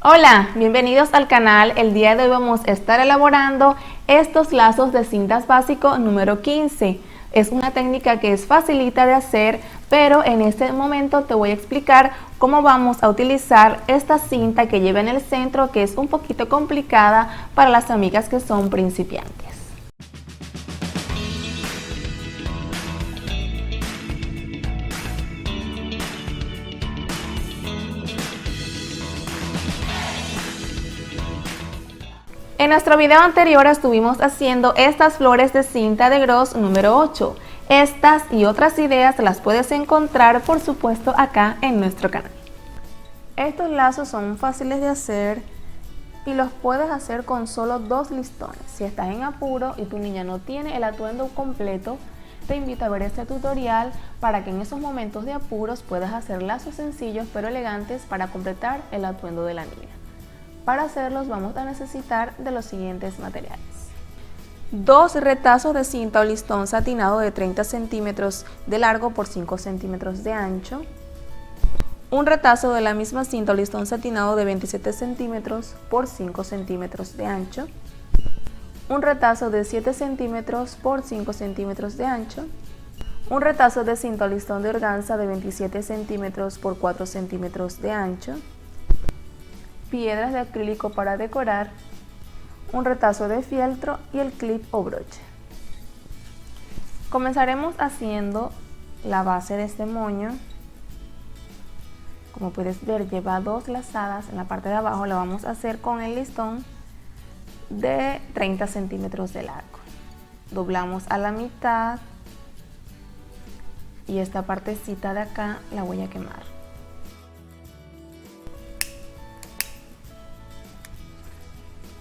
Hola, bienvenidos al canal. El día de hoy vamos a estar elaborando estos lazos de cintas básico número 15. Es una técnica que es facilita de hacer, pero en este momento te voy a explicar cómo vamos a utilizar esta cinta que lleva en el centro, que es un poquito complicada para las amigas que son principiantes. En nuestro video anterior estuvimos haciendo estas flores de cinta de gros número 8. Estas y otras ideas las puedes encontrar, por supuesto, acá en nuestro canal. Estos lazos son fáciles de hacer y los puedes hacer con solo 2 listones. Si estás en apuro y tu niña no tiene el atuendo completo, te invito a ver este tutorial para que en esos momentos de apuros puedas hacer lazos sencillos pero elegantes para completar el atuendo de la niña. Para hacerlos vamos a necesitar de los siguientes materiales: 2 retazos de cinta o listón satinado de 30 centímetros de largo por 5 centímetros de ancho, un retazo de la misma cinta o listón satinado de 27 centímetros por 5 centímetros de ancho, un retazo de 7 centímetros por 5 centímetros de ancho, un retazo de cinta o listón de organza de 27 centímetros por 4 centímetros de ancho, piedras de acrílico para decorar, un retazo de fieltro y el clip o broche. Comenzaremos haciendo la base de este moño. Como puedes ver, lleva 2 lazadas. En la parte de abajo la vamos a hacer con el listón de 30 centímetros de largo. Doblamos a la mitad y esta partecita de acá la voy a quemar.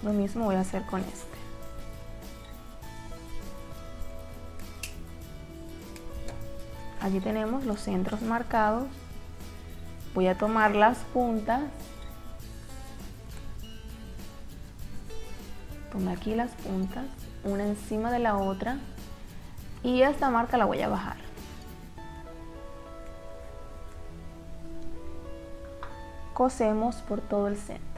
Lo mismo voy a hacer con este. Allí tenemos los centros marcados. Voy a tomar las puntas. Tomo aquí las puntas, una encima de la otra, y esta marca la voy a bajar. Cosemos por todo el centro.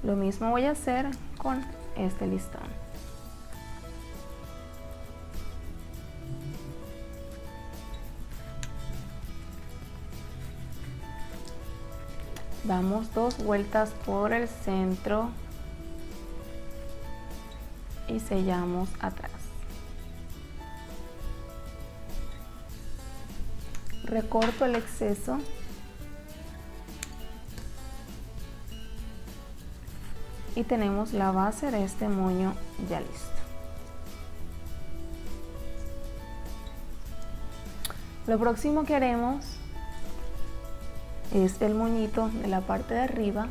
Lo mismo voy a hacer con este listón. Damos 2 vueltas por el centro y sellamos atrás. Recorto el exceso. Y tenemos la base de este moño ya listo. Lo próximo que haremos es el moñito de la parte de arriba.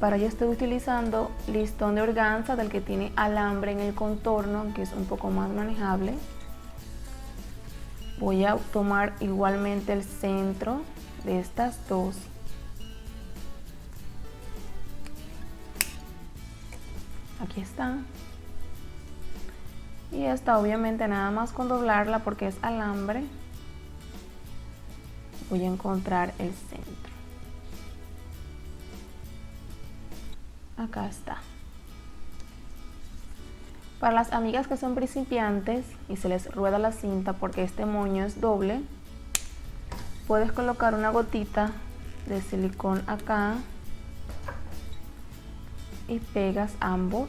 Para ello estoy utilizando listón de organza del que tiene alambre en el contorno, que es un poco más manejable. Voy a tomar igualmente el centro de estas dos. Aquí está. Y esta obviamente nada más con doblarla, porque es alambre, voy a encontrar el centro. Acá está. Para las amigas que son principiantes y se les rueda la cinta porque este moño es doble, puedes colocar una gotita de silicón acá y pegas ambos.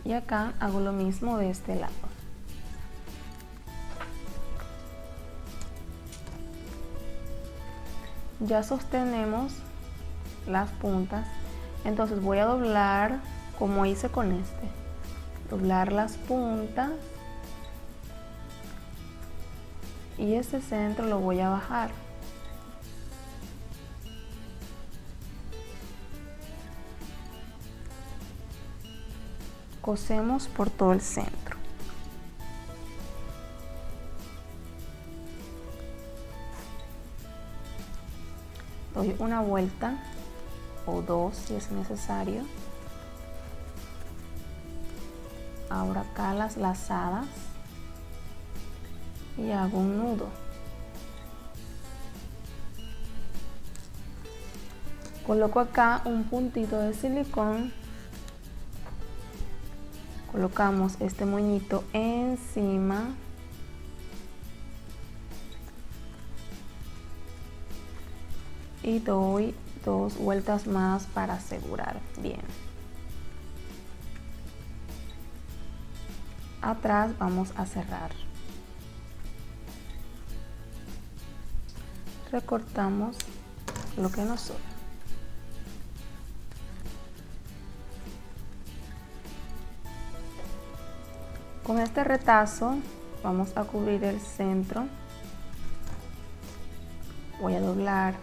Y acá hago lo mismo de este lado. Ya sostenemos las puntas, entonces voy a doblar como hice con este. Doblar las puntas y este centro lo voy a bajar. Cosemos por todo el centro. doy una vuelta o dos si es necesario. Abro acá las lazadas y hago un nudo. Coloco acá un puntito de silicón. Colocamos este moñito encima. Y doy dos vueltas más para asegurar bien. Atrás vamos a cerrar. Recortamos lo que nos sobra. Con este retazo vamos a cubrir el centro. Voy a doblar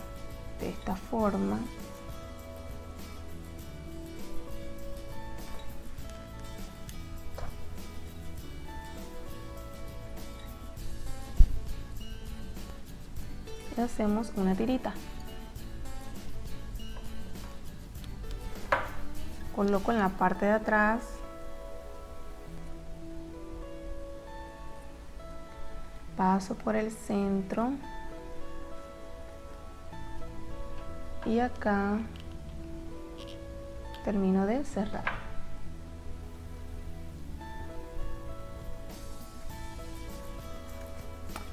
de esta forma. Y hacemos una tirita. Coloco en la parte de atrás. Paso por el centro. Y acá termino de cerrar.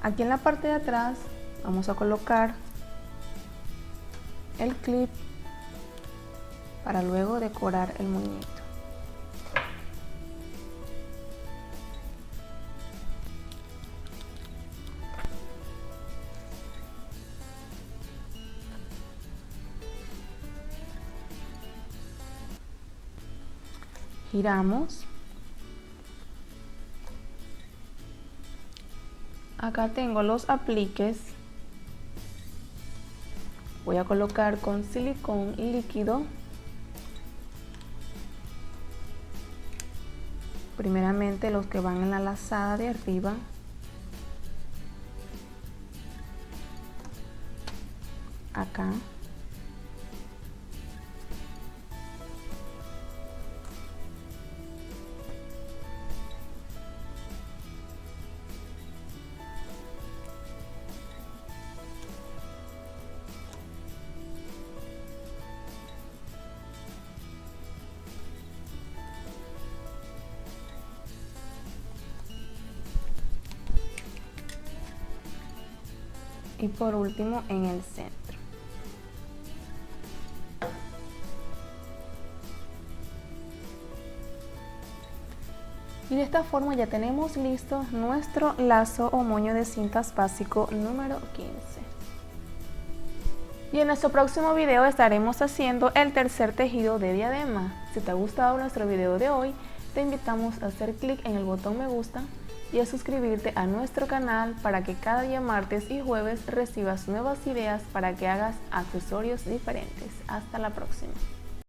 Aquí en la parte de atrás vamos a colocar el clip para luego decorar el moñito. Giramos. Acá tengo los apliques. Voy a colocar con silicón líquido. Primeramente los que van en la lazada de arriba. Acá. Y por último en el centro. Y de esta forma ya tenemos listo nuestro lazo o moño de cintas básico número 15. Y en nuestro próximo video estaremos haciendo el tercer tejido de diadema. Si te ha gustado nuestro video de hoy, te invitamos a hacer clic en el botón me gusta y a suscribirte a nuestro canal para que cada día martes y jueves recibas nuevas ideas para que hagas accesorios diferentes. Hasta la próxima.